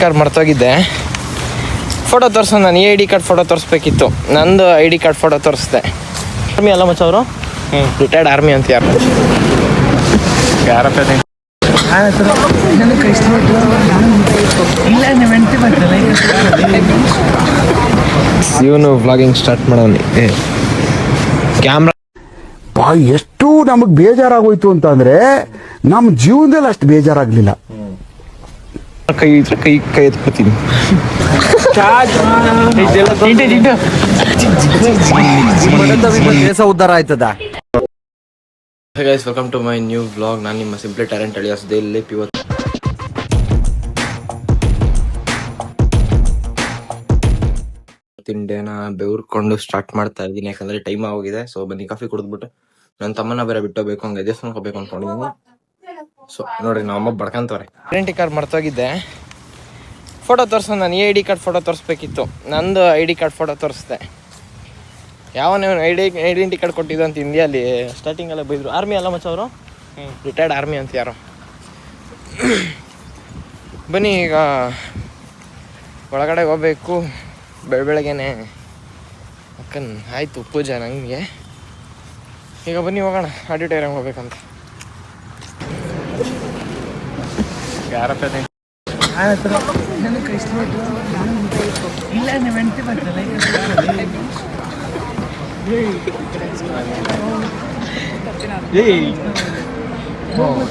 Card ಮರ್ತೋಗಿದ್ದೆ. Photo ತೋರಿಸೋ, ನಾನು ID ಕಾರ್ಡ್ ಫೋಟೋ ತೋರಿಸ್ಬೇಕಿತ್ತು. ನಂದು ID ಕಾರ್ಡ್ ಫೋಟೋ ತೋರಿಸ್ದೆ. ಆರ್ಮಿ ಅಲ್ಲ ಮಚ್ಚ ಅವರು, ರಿಟೈರ್ಡ್ ಆರ್ಮಿ ಅಂತ ಯಾರು ಯಾರಪ್ಪ ಇವನು ವ್ಲಾಗಿಂಗ್ ಸ್ಟಾರ್ಟ್ ಮಾಡೋನಿ. ಕ್ಯಾಮ್ರಾ ಎಷ್ಟು ನಮಗ್ ಬೇಜಾರಾಗೋಯ್ತು ಅಂತ ಅಂದ್ರೆ ನಮ್ಮ ಜೀವನದಲ್ಲಿ ಅಷ್ಟು ಬೇಜಾರಾಗ್ಲಿಲ್ಲ. ಕೈ ಎತ್ಕೊತೀನಿ. ದೇಶ ಉದ್ಧಾರ ಆಯ್ತದ. Hey guys, welcome to my new vlog. ನಾನು ನಿಮ್ಮ ಸಿಂಪ್ಲಿ ಟ್ಯಾಲೆಂಟ್ ಅಲಿಯಾಸ್ ಡೈಲಿ ಇವತ್ತು ತಿಂಡೇನ ಬೆವರ್ಕೊಂಡು ಸ್ಟಾರ್ಟ್ ಮಾಡ್ತಾ ಇದ್ದೀನಿ, ಯಾಕಂದ್ರೆ ಟೈಮ್ ಆಗೋಗಿದೆ. ಸೊ ಬನ್ನಿ ಕಾಫಿ ಕುಡಿದ್ಬಿಟ್ಟು ನನ್ನ ತಮ್ಮನ ಬೇರೆ ಬಿಟ್ಟೋಗ್ಬೇಕು, ಹಂಗೆ ದೇವಸ್ಥಾನಕ್ಕೆ ಹೋಗ್ಬೇಕು ಅನ್ಕೊಂಡಿದ್ದೀನಿ. ಸೊ ನೋಡ್ರಿ, ನಮ್ಮ ಅಮ್ಮ ಬಡ್ಕಂತವ್ರೆ. ಐಡೆಂಟಿ ಕಾರ್ಡ್ ಮರ್ತೋಗಿದ್ದೆ. ಫೋಟೋ ತೋರಿಸೋ, ನಾನು ID ಕಾರ್ಡ್ ಫೋಟೋ ತೋರಿಸ್ಬೇಕಿತ್ತು. ನಂದು ID ಕಾರ್ಡ್ ಫೋಟೋ ತೋರಿಸ್ದೆ. ಯಾವನೇ ಐಡೆಂಟಿ ಕಾರ್ಡ್ ಕೊಟ್ಟಿದ್ದು ಅಂತ ಇಂಡಿಯಲ್ಲಿ ಸ್ಟಾರ್ಟಿಂಗೆಲ್ಲ ಬೈದರು. ಆರ್ಮಿ ಅಲ್ಲ ಮಚ್ಚ ಅವರು, ರಿಟೈರ್ಡ್ ಆರ್ಮಿ ಅಂತ ಯಾರೋ. ಬನ್ನಿ ಈಗ ಒಳಗಡೆ ಹೋಗ್ಬೇಕು. ಬೆಳಗ್ಗೆನೆ ಅಕ್ಕನ್ ಆಯಿತು ಪೂಜೆ ನನಗೆ. ಈಗ ಬನ್ನಿ ಹೋಗೋಣ, ಆಡಿಟೋರಿಯಂ ಹೋಗ್ಬೇಕಂತ. ಯಾರಪ್ಪ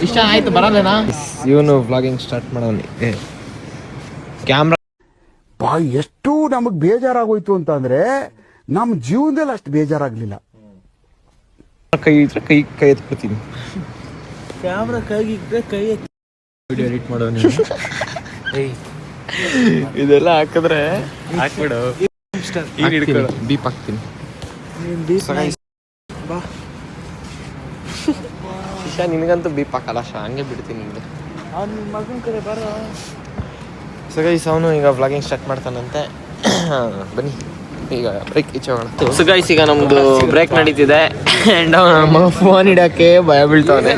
ಇಷ್ಟ ಆಯ್ತು, ಬರಲ್ಲೇನಾ? ಇವನು ವ್ಲಾಗಿಂಗ್ ಸ್ಟಾರ್ಟ್ ಮಾಡೋನಿ. ಕ್ಯಾಮ್ರಾ ಎಷ್ಟು ನಮಗ್ ಬೇಜಾರಾಗೋಯ್ತು ಅಂತ ಅಂದ್ರೆ ನಮ್ಮ ಜೀವನದಲ್ಲಿ ಅಷ್ಟು ಬೇಜಾರಾಗ್ಲಿಲ್ಲ. ಕೈ ಎತ್ಕೊತೀನಿ. ಕ್ಯಾಮ್ರಾ ಕೈಗಿದ್ರೆ ಕೈ ವಿಡಿಯೋ ಎಡಿಟ್ ಮಾಡೋನು. ಇದೆಲ್ಲ ಹಾಕಿದ್ರೆ ಹಾಕ್ಬಿಡು, ಬೀಪ್ ಹಾಕ್ತೀನಿ. ಇಶಾ ನಿನಗಂತೂ ಬೀಪ್ ಹಾಕಲ್ಲ, ಹಂಗೆ ಬಿಡ್ತೀನಿ ನಿಮಗೆ. ಮಗನ ಕಡೆ ಬರ. ಸೊ ಗೈಸ್, ಅವನು ಈಗ ವ್ಲಾಗಿಂಗ್ ಸ್ಟಾರ್ಟ್ ಮಾಡ್ತಾನಂತೆ. ಬನ್ನಿ ಈಗ ಬ್ರೇಕ್ ಈಚೆ ಹೋಗೋಣ. ಸೊ ಗೈಸ್, ಈಗ ನಮ್ದು ಬ್ರೇಕ್ ನಡೀತಿದೆ. ಅಂಡ್ ನಮ್ಮ ಫೋನ್ ಹಿಡಕ್ಕೆ ಭಯ ಬೀಳ್ತಾವೆ.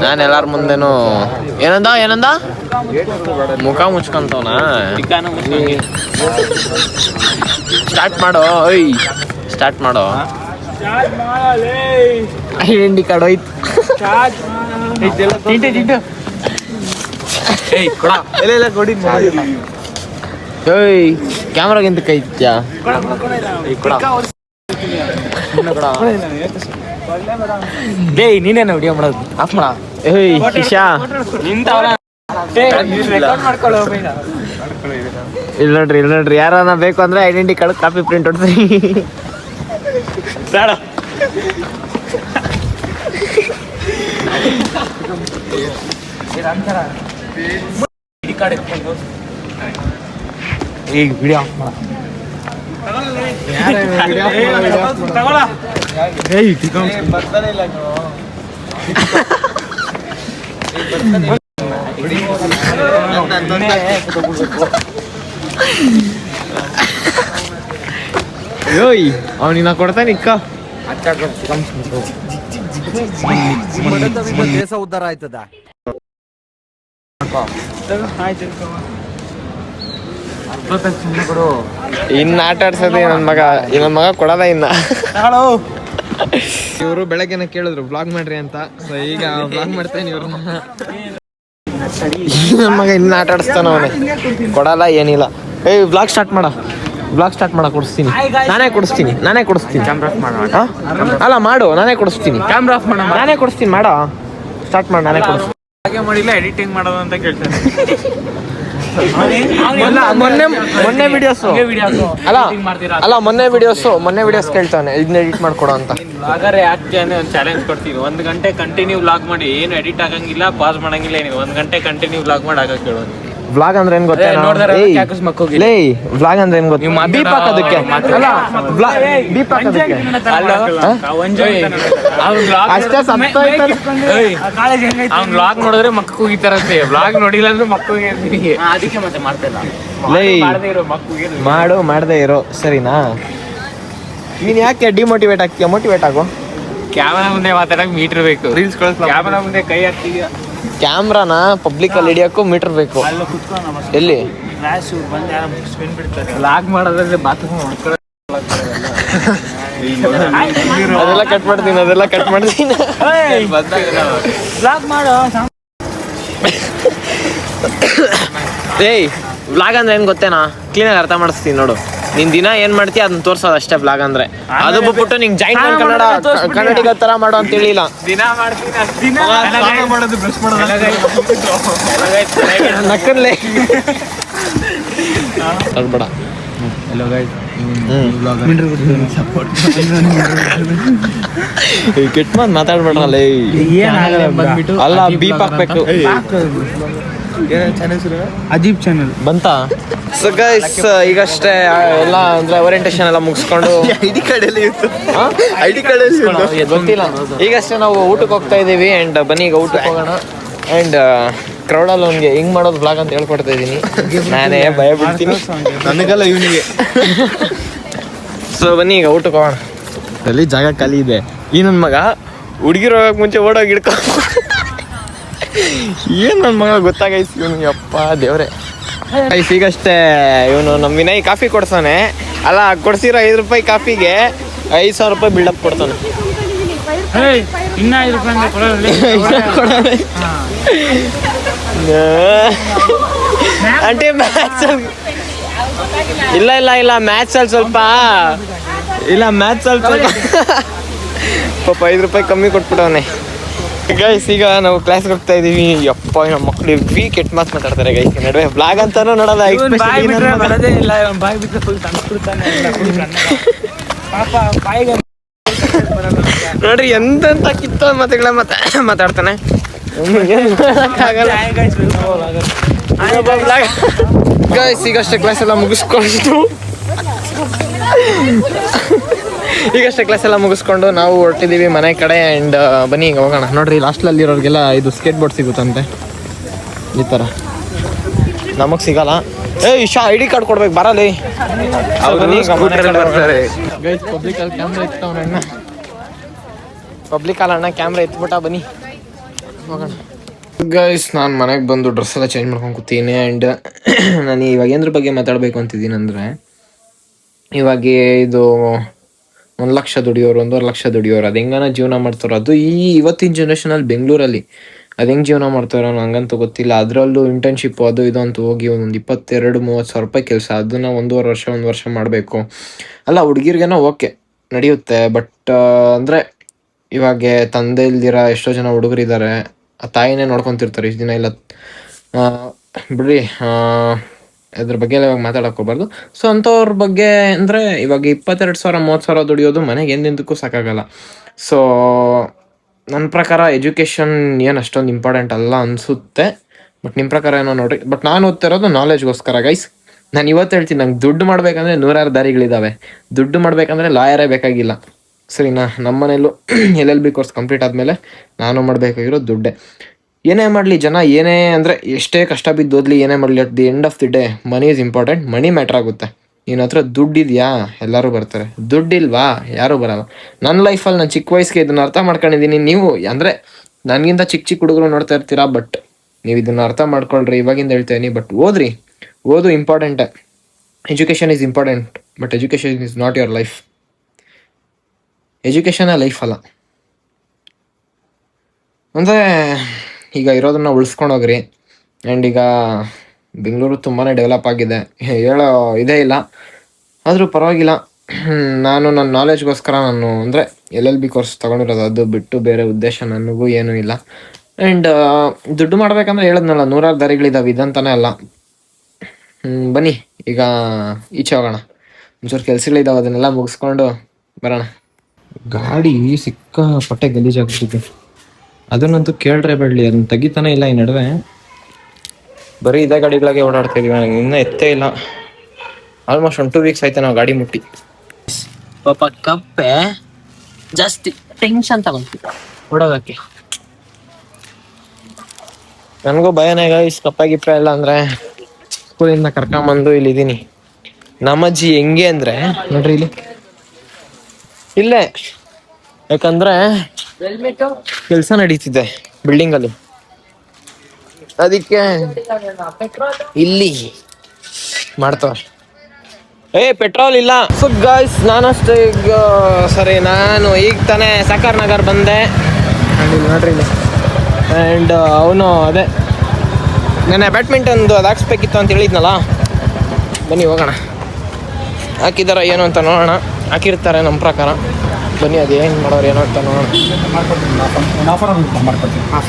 ನಾನು ಎಲ್ಲಾರ ಮುಂದೆನು ಏನಂದ ಮುಖ ಮುಚ್ಕೊಂತವನ. ಸ್ಟಾರ್ಟ್ ಮಾಡೋ, ಸ್ಟಾರ್ಟ್ ಮಾಡೋ. ಐಡೆಂಟಿ ಕಾರ್ಡ್ ಹೋಯ್ತು. ಕ್ಯಾಮ್ರಾಗಿಂತ ಕೈ ಇತ್ಯಾ? ನೀನೇನು ವಿಡಿಯೋ ಮಾಡೋದು? ಆಫ್ ಮಾಡ. ಇಶಾ ಇಲ್ಲಿ ನೋಡ್ರಿ, ಯಾರನ್ನ ಬೇಕು ಅಂದ್ರೆ ಐಡೆಂಟಿ ಕಾರ್ಡ್ ಕಾಪಿ ಪ್ರಿಂಟ್ ಹೊಡ್ತೀವಿ. ಈಗ ವಿಡಿಯೋ ಆಫ್ ಮಾಡ. ಅವನಿನ್ನ ಕೊಡ್ತಾನೆ ಇಕ್ಕ. ದೇಶ ಉದ್ಧಾರ ಆಯ್ತದ. ಇನ್ನ ಆಟ ಆಡ್ಸೋದು ನನ್ನ ಮಗ ಕೊಡಲ್ಲ ಇನ್ನ. ಇವರು ಬೆಳಗ್ಗೆನ ಕೇಳಿದ್ರು ವ್ಲಾಗ್ ಮಾಡ್ರಿ ಅಂತ. ಸೊ ಈಗ ವ್ಲಾಗ್ ಮಾಡ್ತೇನೆ. ಇವ್ರು ನನ್ನ ಮಗ ಇನ್ನ ಆಟ ಆಡಿಸ್ತಾನ, ಅವನೇ ಕೊಡಲ್ಲ ಏನಿಲ್ಲ. ವ್ಲಾಗ್ ಸ್ಟಾರ್ಟ್ ಮಾಡ ಕೊಡಿಸ್ತೀನಿ. ನಾನೇ ಕೊಡಿಸ್ತೀನಿ. ಅಲ್ಲ ಮಾಡು, ನಾನೇ ಕೊಡಿಸ್ತೀನಿ. ಕ್ಯಾಮ್ರಾ ಆಫ್ ಮಾಡ, ನಾನೇ ಕೊಡಿಸ್ತೀನಿ. ಮಾಡೋ, ಸ್ಟಾರ್ಟ್ ಮಾಡಿ, ನಾನೇ ಕೊಡಿಸ್ತೀನಿ. ಹಾಗೆ ಮಾಡಿಲ್ಲ, ಎಡಿಟಿಂಗ್ ಮಾಡೋದು ಅಂತ ಕೇಳ್ತೇನೆ. ಮೊನ್ನೆ ವಿಡಿಯೋಸ್ ಕೇಳ್ತಾನೆ, ಇದನ್ನ ಎಡಿಟ್ ಮಾಡ್ಕೊಡೋ ಅಂತ. ಹಾಗಾದ್ರೆ ಯಾಕೆ ಒಂದು ಚಾಲೆಂಜ್ ಕೊಡ್ತೀನಿ. 1 ಗಂಟೆ ಕಂಟಿನ್ಯೂ ವ್ಲಾಗ್ ಮಾಡಿ, ಏನು ಎಡಿಟ್ ಆಗಂಗಿಲ್ಲ, ಪಾಸ್ ಮಾಡಂಗಿಲ್ಲ, ಏನಿಲ್ಲ. 1 ಗಂಟೆ ಕಂಟಿನ್ಯೂ ವ್ಲಾಗ್ ಮಾಡಿ ಆಗಕ್ಕೆ ಕೇಳೋದು. ವ್ಲಾಗ್ ಅಂದ್ರೆ ಏನ್ ಗೊತ್ತಾ? ವ್ಲಾಗ್ ಅಂದ್ರೆ ಏನ್ ಗೊತ್ತಾ? ಬೀಪ್ ಹಾಕೋದಕ್ಕೆ ಅಲ್ಲ, ಬೀಪ್ ಹಾಕೋದಕ್ಕೆ ಅಷ್ಟೇ. ಅವ್ನು ವ್ಲಾಗ್ ನೋಡಿದ್ರೆ ಮಕ್ಕ ಹೋಗಿತಾರಂತೆ, ವ್ಲಾಗ್ ನೋಡಿಲ್ಲ ಅಂದ್ರೆ ಮಕ್ಕ ಹೋಗಿ. ಅದಕ್ಕೆ ಮತ್ತೆ ಮಾಡ್ತಿಲ್ಲ. ಮಾಡದೇ ಇರೋ, ಸರಿನಾ? ನೀನ್ ಯಾಕೆ ಡಿಮೋಟಿವೇಟ್ ಆಗ್ತೀಯ? ಮೋಟಿವೇಟ್ ಆಗೋ. ಕ್ಯಾಮರಾ ಮುಂದೆ ಮಾತಾಡಕ್ ಮೀಟರ್ ಬೇಕು. ರೀಲ್ಸ್ ಕ್ಯಾಮರಾ ಮುಂದೆ ಕೈ ಹಾಕ್ತೀಯ. ಕ್ಯಾಮ್ರಾನ ಪಬ್ಲಿಕ್ ಅಲ್ಲಿ ಹಿಡಿಯೋಕ್ಕೂ ಮೀಟರ್ ಬೇಕು. ಎಲ್ಲಿ ಲಾಗ್ ಮಾಡೋದ್ರೆ ಬಾತ್ರೂಮ್ ಅದೆಲ್ಲ ಕಟ್ ಮಾಡ್ತೀನಿ ಲಾಗ್ ಮಾಡೋ. ಏಯ್ ವ್ಲಾಗ್ ಅಂದ್ರೆ ಏನ್ ಗೊತ್ತೇನಾ? ಕ್ಲೀನಾಗಿ ಅರ್ಥ ಮಾಡಿಸ್ತೀನಿ ನೋಡು. ನೀನ್ ದಿನ ಏನ್ ಮಾಡ್ತೀಯ ಅದನ್ನ ತೋರ್ಸೋದು ಅಷ್ಟೇ ವ್ಲಾಗ್ ಅಂದ್ರೆ. ಅದು ಬಿಟ್ಬಿಟ್ಟು ನಿಂಗೆ ಜಾಯಿಂಟ್ ಕನ್ನಡಿಗ ತರ ಮಾಡೋ ಅಂತ ಹೇಳಿಲ್ಲ. ದಿನ ಮಾಡ್ತೀನಿ ಮಾಡೋದು ಬ್ರಷ್ ಮಾಡೋದು ನಕ್ಕರ್ಲೆ ಬೇಡ. ಕೆಟ್ಟ ಮಾತು ಮಾತಾಡ್ಬೇಡ್ರಲ್ಲ. ಅಲ್ಲ ಬೀಪ್ ಹಾಕ್ಬೇಕು. ಅಜೀಬ್ ಚಾನಲ್ ಬಂತ. ಸೊ ಗೈಸ್ ಈಗಷ್ಟೇ ಎಲ್ಲ ಅಂದ್ರೆ ಓರಿಯಂಟೇಷನ್ ಎಲ್ಲ ಮುಗಿಸ್ಕೊಂಡು ಐಡಿ ಕಾರ್ಡ್ ಗೊತ್ತಿಲ್ಲ. ಈಗಷ್ಟೇ ನಾವು ಊಟಕ್ಕೆ ಹೋಗ್ತಾ ಇದೀವಿ. ಅಂಡ್ ಬನ್ನಿ ಈಗ ಊಟಕ್ಕೆ ಹೋಗೋಣ. ಅಂಡ್ ಕ್ರೌಡಲ್ಲಿ ಅವ್ನಿಗೆ ಹೆಂಗ್ ಮಾಡೋದು ಬ್ಲಾಗ್ ಅಂತ ಹೇಳ್ಕೊಡ್ತಾ ಇದೀನಿ. ನಾನೇ ಭಯ ಬಿಡ್ತೀನಿ ನನಗಲ್ಲ ಇವನಿಗೆ. ಸೊ ಬನ್ನಿ ಈಗ ಊಟಕ್ಕೆ ಹೋಗೋಣ. ಅಲ್ಲಿ ಜಾಗ ಖಾಲಿ ಇದೆ. ಈ ನನ್ನ ಮಗ ಹುಡುಗಿರು ಹೋಗಕ್ಕೆ ಮುಂಚೆ ಓಡೋಗಿ ಹಿಡ್ಕೊ. ಏನ್ ನನ್ನ ಮಗ ಗೊತ್ತಾಗೈತಿ ಇವನಿಗೆ. ಅಪ್ಪ ದೇವ್ರೆ. ಐಸ್ ಈಗಷ್ಟೇ ಇವನು ನಮ್ಮ ವಿನಯ್ ಕಾಫಿ ಕೊಡ್ತಾನೆ. ಅಲ್ಲ ಕೊಡ್ಸಿರೋ 5 ರೂಪಾಯಿ ಕಾಫಿಗೆ 5,000 ರೂಪಾಯಿ ಬಿಲ್ಡಪ್ ಕೊಡ್ತಾನೆ. ಇನ್ನ 5 ರೂಪಾಯಿ అంటే ಮ್ಯಾಥ್ಸ್ ಇಲ್ಲ ಮ್ಯಾಥ್ಸ್ ಅಲ್ಲಿ ಸ್ವಲ್ಪ ಪಾಪ 5 ರೂಪಾಯಿ ಕಮ್ಮಿ ಕೊಟ್ಬಿಟ್ಟವನೆ. ಗೈಸ್ ಈಗ ನಾವು ಕ್ಲಾಸ್ಗೆ ಹೋಗ್ತಾ ಇದೀವಿ. ಯಪ್ಪ ನಮ್ಮ ಮಕ್ಕಳು ಹೆವಿ ಕೆಟ್ಟ ಮಾತು ಮಾತಾಡ್ತಾರೆ ಗೈಸ್ ನಡುವೆ. ಬ್ಲಾಗ್ ಅಂತಾನು ನೋಡಲ್ಲ. ನೋಡ್ರಿ ಎಂತೆಂತ ಕಿತ್ತ ಮಾತುಗಳ ಮಾತಾಡ್ತಾನೆ. ಗೈಸ್ ಈಗಷ್ಟೇ ಕ್ಲಾಸ್ ಎಲ್ಲ ಮುಗಿಸ್ಕೊಂಡು ನಾವು ಹೊರಟಿದ್ದೀವಿ ಮನೆ ಕಡೆ. ಆ್ಯಂಡ್ ಬನ್ನಿ ಈಗ ಹೋಗೋಣ. ನೋಡ್ರಿ ಲಾಸ್ಟಲ್ಲಿ ಇರೋರಿಗೆಲ್ಲ ಇದು ಸ್ಕೇಟ್ ಬೋರ್ಡ್ ಸಿಗುತ್ತಂತೆ ಈ ಥರ. ನಮಗೆ ಸಿಗಲ್ಲ. ಇಶಾ ಐಡಿ ಕಾರ್ಡ್ ಕೊಡ್ಬೇಕು ಬರಲಿ. Guys ಪಬ್ಲಿಕಲ್ಲಿ camera ಇತ್ತವಣ್ಣ. ಪಬ್ಲಿಕಲ್ಲಿ ಅಣ್ಣ ಕ್ಯಾಮ್ರಾ ಎತ್ಬಿಟ್ಟ. ಬನ್ನಿ ಹೋಗೋಣ. ಗೈಸ್ ನಾನು ಮನೆಗೆ ಬಂದು ಡ್ರೆಸ್ ಎಲ್ಲ ಚೇಂಜ್ ಮಾಡ್ಕೊಂಡು ಕೂತೀನಿ. ಆ್ಯಂಡ್ ನಾನು ಇವಾಗ ಏನ್ರ ಬಗ್ಗೆ ಮಾತಾಡಬೇಕು ಅಂತಿದ್ದೀನಿ ಅಂದರೆ, ಇವಾಗ ಇದು 1 ಲಕ್ಷ ದುಡಿಯೋರು 1.5 ಲಕ್ಷ ದುಡಿಯೋರು ಅದು ಹೆಂಗನ ಜೀವನ ಮಾಡ್ತಾರೋ. ಅದು ಇವತ್ತಿನ ಜನ್ರೇಷನಲ್ಲಿ ಬೆಂಗಳೂರಲ್ಲಿ ಅದು ಹೆಂಗೆ ಜೀವನ ಮಾಡ್ತಾರೋ ನನಗಂತೂ ಗೊತ್ತಿಲ್ಲ. ಅದರಲ್ಲೂ ಇಂಟರ್ನ್ಶಿಪ್ಪು ಅದು ಇದು ಅಂತ ಹೋಗಿ ಒಂದು 22-30 ಸಾವಿರ ರೂಪಾಯಿ ಕೆಲಸ. ಅದನ್ನು 1 ವರ್ಷ ಮಾಡಬೇಕು. ಅಲ್ಲ ಹುಡುಗಿರ್ಗೇನೋ ಓಕೆ ನಡೆಯುತ್ತೆ. ಬಟ್ ಅಂದರೆ ಇವಾಗ ತಂದೆ ಇಲ್ದಿರ ಎಷ್ಟೋ ಜನ ಹುಡುಗರಿದ್ದಾರೆ. ಆ ತಾಯಿನೇ ನೋಡ್ಕೊತಿರ್ತಾರೆ ಇಷ್ಟು ದಿನ. ಇಲ್ಲ ಬಿಡ್ರಿ, ಅದ್ರ ಬಗ್ಗೆ ಎಲ್ಲ ಇವಾಗ ಮಾತಾಡಕ್ಕೆ ಹೋಗ್ಬಾರ್ದು. ಸೊ ಅಂಥವ್ರ ಬಗ್ಗೆ ಅಂದರೆ ಇವಾಗ 22,000-30 ಸಾವಿರ ದುಡಿಯೋದು ಮನೆಗೆ ಎಂದೆಂದಕ್ಕೂ ಸಾಕಾಗಲ್ಲ. ಸೊ ನನ್ನ ಪ್ರಕಾರ ಎಜುಕೇಷನ್ ಏನು ಅಷ್ಟೊಂದು ಇಂಪಾರ್ಟೆಂಟ್ ಅಲ್ಲ ಅನಿಸುತ್ತೆ. ಬಟ್ ನಿಮ್ಮ ಪ್ರಕಾರ ಏನೋ ನೋಡ್ರಿ. ಬಟ್ ನಾನು ಓದ್ತಿರೋದು ನಾಲೆಜ್ಗೋಸ್ಕರ ಗೈಸ್. ನಾನು ಇವತ್ತು ಹೇಳ್ತೀನಿ, ನಂಗೆ ದುಡ್ಡು ಮಾಡಬೇಕಂದ್ರೆ 100 ದಾರಿಗಳಿದ್ದಾವೆ. ದುಡ್ಡು ಮಾಡಬೇಕಂದ್ರೆ ಲಾಯರೇ ಬೇಕಾಗಿಲ್ಲ. ಸರಿನಾ? ನಮ್ಮ ಮನೇಲೂ LLB ಕೋರ್ಸ್ ಕಂಪ್ಲೀಟ್ ಆದಮೇಲೆ ನಾನು ಮಾಡಬೇಕಾಗಿರೋ ದುಡ್ಡೇ. ಏನೇ ಮಾಡಲಿ ಜನ, ಏನೇ ಅಂದರೆ ಎಷ್ಟೇ ಕಷ್ಟ ಬಿದ್ದು ಓದಲಿ, ಏನೇ ಮಾಡಲಿ, at the end of the day money is important. Money matter ಆಗುತ್ತೆ. ನಿನ್ನ ಹತ್ರ ದುಡ್ಡಿದೆಯಾ ಎಲ್ಲರೂ ಬರ್ತಾರೆ, ದುಡ್ಡಿಲ್ವಾ ಯಾರೂ ಬರಲ್ಲ. ನನ್ನ ಲೈಫಲ್ಲಿ ನಾನು ಚಿಕ್ಕ ವಯಸ್ಸಿಗೆ ಇದನ್ನು ಅರ್ಥ ಮಾಡ್ಕೊಂಡಿದ್ದೀನಿ. ನೀವು ಅಂದರೆ ನನಗಿಂತ ಚಿಕ್ಕ ಹುಡುಗರು ನೋಡ್ತಾ ಇರ್ತೀರಾ. ಬಟ್ ನೀವು ಇದನ್ನು ಅರ್ಥ ಮಾಡ್ಕೊಳ್ರಿ. ಇವಾಗಿಂದ ಹೇಳ್ತೇನೆ. ಬಟ್ ಓದು ಇಂಪಾರ್ಟೆಂಟೇ. Education is important. But education is not your life. ಎಜುಕೇಷನೇ ಲೈಫ್ ಅಲ್ಲ. ಅಂದರೆ ಈಗ ಇರೋದನ್ನ ಉಳಿಸ್ಕೊಂಡೋಗ್ರಿ. ಆ್ಯಂಡ್ ಈಗ ಬೆಂಗಳೂರು ತುಂಬಾ ಡೆವಲಪ್ ಆಗಿದೆ, ಹೇಳೋ ಇದೇ ಇಲ್ಲ. ಆದರೂ ಪರವಾಗಿಲ್ಲ. ನಾನು ನನ್ನ ನಾಲೆಜ್ಗೋಸ್ಕರ ನಾನು ಅಂದರೆ LLB ಕೋರ್ಸ್ ತೊಗೊಂಡಿರೋದು. ಅದು ಬಿಟ್ಟು ಬೇರೆ ಉದ್ದೇಶ ನನಗೂ ಏನೂ ಇಲ್ಲ. ಆ್ಯಂಡ್ ದುಡ್ಡು ಮಾಡ್ಬೇಕಂದ್ರೆ ಹೇಳಿದ್ನಲ್ಲ, 100 ದಾರಿಗಳಿದ್ದಾವೆ. ಇದಂತಾನೆ ಅಲ್ಲ. ಬನ್ನಿ ಈಗ ಈಚೆ ಹೋಗೋಣ. ಒಂಚೂರು ಕೆಲಸಗಳಿದ್ದಾವೆ, ಅದನ್ನೆಲ್ಲ ಮುಗಿಸ್ಕೊಂಡು ಬರೋಣ. ಗಾಡಿ ಸಿಕ್ಕಾಪಟ್ಟೆ ಗಲೀಜಾಗ್ತಿದೆ. ಅದನ್ನಂತೂ ಕೇಳ್ರೆ ಬೇಡಲಿ, ಅದನ್ನ ತೆಗಿತಾನೆ ಇಲ್ಲ ಈ ನಡುವೆ. ಬರೀ ಇದೇ ಗಾಡಿಗಳಾಗೆ ಓಡಾಡ್ತಾ ಇದೀವಿ. ನನಗೆ ಇನ್ನೂ ಎತ್ತೇ ಇಲ್ಲ. ಆಲ್ಮೋಸ್ಟ್ 1-2 ವೀಕ್ಸ್ ಆಯ್ತು ನಾವು ಗಾಡಿ ಮುಟ್ಟಿ. ಪಾಪ ಕಪ್ಪೆ ಜಾಸ್ತಿ ಟೆನ್ಷನ್ ತಗೊಂತೀವಿ ಓಡೋದಕ್ಕೆ. ನನಗೂ ಭಯನೇ ಗೈಸ್, ಕಪ್ಪ ಗಿಪ್ಪ ಎಲ್ಲ ಅಂದರೆ. ಸ್ಕೂಲಿಂದ ಕರ್ಕೊಂಬಂದು ಇಲ್ಲಿದ್ದೀನಿ. ನಮ್ಮಜ್ಜಿ ಹೆಂಗೆ ಅಂದರೆ ನೋಡ್ರಿ ಇಲ್ಲೇ, ಯಾಕಂದ್ರೆ ಕೆಲಸ ನಡೀತಿದೆ ಬಿಲ್ಡಿಂಗಲ್ಲಿ. ಅದಕ್ಕೆ ಇಲ್ಲಿ ಮಾಡ್ತವ್ರೆ. ಪೆಟ್ರೋಲ್ ಇಲ್ಲ. ಸೊ ಗಾಯ್ಸ್ ನಾನಷ್ಟೇ ಈಗ ಸರಿ ನಾನು ಈಗ ತಾನೇ ಸಾಕರ್ ನಗರ್ ಬಂದೆ. ನೋಡ್ರಿ ಇಲ್ಲಿ ಆ್ಯಂಡ್ ಅವನು ಅದೇ ನೆನ್ನೆ ಬ್ಯಾಡ್ಮಿಂಟನ್ದು ಅದು ಹಾಕ್ಸ್ಬೇಕಿತ್ತು ಅಂತ ಹೇಳಿದ್ನಲ್ಲ, ಬನ್ನಿ ಹೋಗೋಣ. ಹಾಕಿದಾರ ಏನು ಅಂತ ನೋಡೋಣ. ಹಾಕಿರ್ತಾರೆ ನಮ್ಮ ಪ್ರಕಾರ. ಬನ್ನಿ ಅದು ಏನು ಮಾಡೋರು ಏನೋ ಅಂತ ನೋಡೋಣ.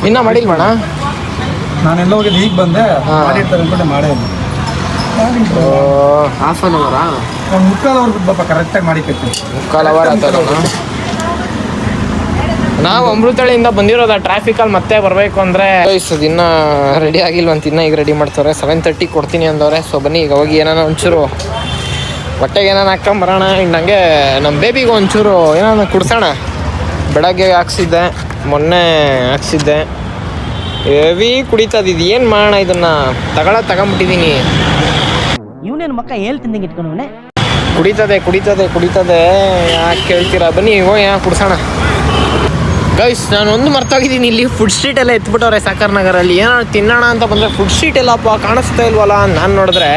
ಇನ್ನೂ ಮಾಡಿಲ್ವಣ? ನಾನೆಲ್ಲ ಹೋಗಿದ್ದು ಈಗ ಬಂದೆ, ಮಾಡಿರ್ತಾರೆ ಅನ್ಕೊಂಡೆ ಮಾಡೇ ಇಲ್ಲ. ಹಾಫ್ ಆನ್ ಅವರಾ? ಒಂದು ಮುಕ್ಕಾಲು ಅವ್ರು ಬಿಟ್ಟು ಪಾಪ ಕರೆಕ್ಟಾಗಿ ಮಾಡಿ ಕಟ್ತೀನಿ. ಮುಕ್ಕಾಲು ಅವರ್ ಆಗ್ತದಣ್ಣ. ನಾವು ಅಮೃತಹಳ್ಳಿಯಿಂದ ಬಂದಿರೋದು ಟ್ರಾಫಿಕಲ್ಲಿ ಮತ್ತೆ ಬರಬೇಕು ಅಂದರೆ ಅದು ಇನ್ನೂ ರೆಡಿ ಆಗಿಲ್ವಂತ. ಇನ್ನೂ ಈಗ ರೆಡಿ ಮಾಡ್ತಾರೆ. 7:30 ಕೊಡ್ತೀನಿ ಅಂದವ್ರೆ. ಸೊ ಬನ್ನಿ ಈಗ ಹೋಗಿ ಏನಾನ ಒಂಚೂರು ಹೊಟ್ಟೆಗೆ ಏನಾನ ಹಾಕ್ಕೊಂಬರೋಣ. ಇನ್ನು ನನಗೆ ನಮ್ಮ ಬೇಬಿಗೆ ಒಂಚೂರು ಏನಾನ ಕುಡ್ಸೋಣ. ಬೆಳಗ್ಗೆ ಹಾಕ್ಸಿದ್ದೆ, ಮೊನ್ನೆ ಹಾಕ್ಸಿದ್ದೆ. ಹೆವಿ ಕುಡಿತದಿದ್ದು. ಏನು ಮಾಡೋಣ, ಇದನ್ನು ತಗೊಂಬಿಟ್ಟಿದ್ದೀನಿ. ಇವನೇನು ಮಕ್ಕ ಹೇಳ್ತಿದ್ದಂಗೆ ಇಟ್ಕೊಂಡವನೆ. ಕುಡಿತದೆ ಯಾಕೆ ಕೇಳ್ತೀರಾ? ಬನ್ನಿ ಹೋಗಿ ಕುಡ್ಸೋಣ. ಗೈಸ್ ನಾನು ಒಂದು ಮರ್ತೋಗಿದ್ದೀನಿ. ಇಲ್ಲಿ ಫುಡ್ ಸ್ಟ್ರೀಟ್ ಎಲ್ಲ ಎತ್ಬಿಟ್ಟವ್ರೆ ಸಾಕರ್ ನಗರಲ್ಲಿ. ಏನಾದ್ರು ತಿನ್ನೋಣ ಅಂತ ಬಂದರೆ ಫುಡ್ ಸ್ಟ್ರೀಟ್ ಎಲ್ಲಪ್ಪ ಕಾಣಿಸ್ತಾ ಇಲ್ವಲ್ಲ. ನಾನು ನೋಡಿದ್ರೆ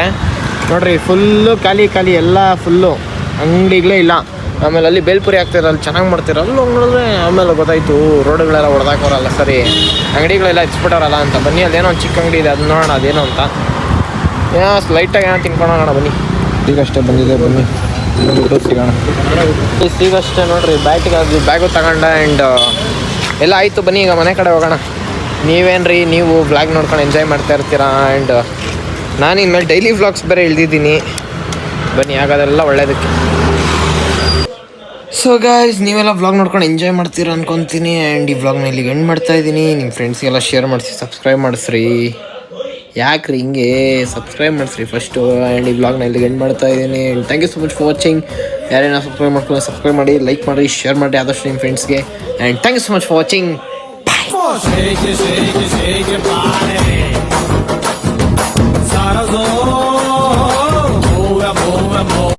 ನೋಡ್ರಿ ಫುಲ್ಲು ಖಾಲಿ ಎಲ್ಲ ಫುಲ್ಲು ಅಂಗಡಿಗಳೇ ಇಲ್ಲ. ಆಮೇಲೆ ಅಲ್ಲಿ ಬೇಲ್ಪುರಿ ಆಗ್ತಿರೋ ಅಲ್ಲಿ ಚೆನ್ನಾಗಿ ಮಾಡ್ತಿರೋ ಅಲ್ಲಿ ಹೋಗಿ ನೋಡಿದ್ರೆ ಆಮೇಲೆ ಗೊತ್ತಾಯ್ತು ರೋಡ್ಗಳೆಲ್ಲ ಹೊಡೆದಾಕೋರಲ್ಲ, ಸರಿ ಅಂಗಡಿಗಳೆಲ್ಲ ಎತ್ಬಿಟ್ಟವ್ರಲ್ಲ ಅಂತ. ಬನ್ನಿ ಅದೇನೋ ಒಂದು ಚಿಕ್ಕ ಅಂಗಡಿ ಇದೆ, ಅದನ್ನ ನೋಡೋಣ ಅದೇನೋ ಅಂತ. ಏನೋ ಲೈಟಾಗಿ ಏನೋ ತಿನ್ಕೊಳ್ಳೋಣ ಬನ್ನಿ. ಈಗಷ್ಟೇ ಬಂದಿದೆ, ಬನ್ನಿ ಸಿಗೋಣ. ಈಗಷ್ಟೇ ನೋಡ್ರಿ ಬ್ಯಾಗು ತಗೊಂಡೆ ಆ್ಯಂಡ್ ಎಲ್ಲ ಆಯಿತು. ಬನ್ನಿ ಈಗ ಮನೆ ಕಡೆ ಹೋಗೋಣ. ನೀವೇನ್ರಿ ನೀವು ವ್ಲಾಗ್ ನೋಡ್ಕೊಂಡು ಎಂಜಾಯ್ ಮಾಡ್ತಾ ಇರ್ತೀರಾ. ಆ್ಯಂಡ್ ನಾನು ಇನ್ಮೇಲೆ ಡೈಲಿ ವ್ಲಾಗ್ಸ್ ಬೇರೆ ಇಳ್ದಿದ್ದೀನಿ. ಬನ್ನಿ ಆಗೋದೆಲ್ಲ ಒಳ್ಳೇದಕ್ಕೆ. ಸೊ ಗಾಯ್ಸ್ ನೀವೆಲ್ಲ ವ್ಲಾಗ್ ನೋಡ್ಕೊಂಡು ಎಂಜಾಯ್ ಮಾಡ್ತೀರಾ ಅನ್ಕೊತೀನಿ. ಆ್ಯಂಡ್ ಈ ವ್ಲಾಗ್ನ ಇಲ್ಲಿಗೆ ಎಂಡ್ ಮಾಡ್ತಾಯಿದ್ದೀನಿ. ನಿಮ್ಮ ಫ್ರೆಂಡ್ಸ್ಗೆಲ್ಲ ಶೇರ್ ಮಾಡಿಸಿ, ಸಬ್ಸ್ಕ್ರೈಬ್ ಮಾಡಿಸ್ರಿ. ಯಾಕ್ರಿ ಹಿಂಗೆ ಸಬ್ಸ್ಕ್ರೈಬ್ ಮಾಡಿಸ್ರಿ ಫಸ್ಟು. ಆ್ಯಂಡ್ ಈ ವ್ಲಾಗ್ನ ಇಲ್ಲಿಗೆ ಎಂಡ್ ಮಾಡ್ತಾಯಿದ್ದೀನಿ. And thank you so much for watching. ಯಾರೇನೋ ಸಬ್ಸ್ಕ್ರೈಬ್ ಮಾಡ್ಕೊಂಡು ಸಬ್ಸ್ಕ್ರೈಬ್ ಮಾಡಿ, ಲೈಕ್ ಮಾಡಿ, ಶೇರ್ ಮಾಡಿ ಆದಷ್ಟು ನಿಮ್ಮ ಫ್ರೆಂಡ್ಸ್ಗೆ. And thank you so much for watching. Bye.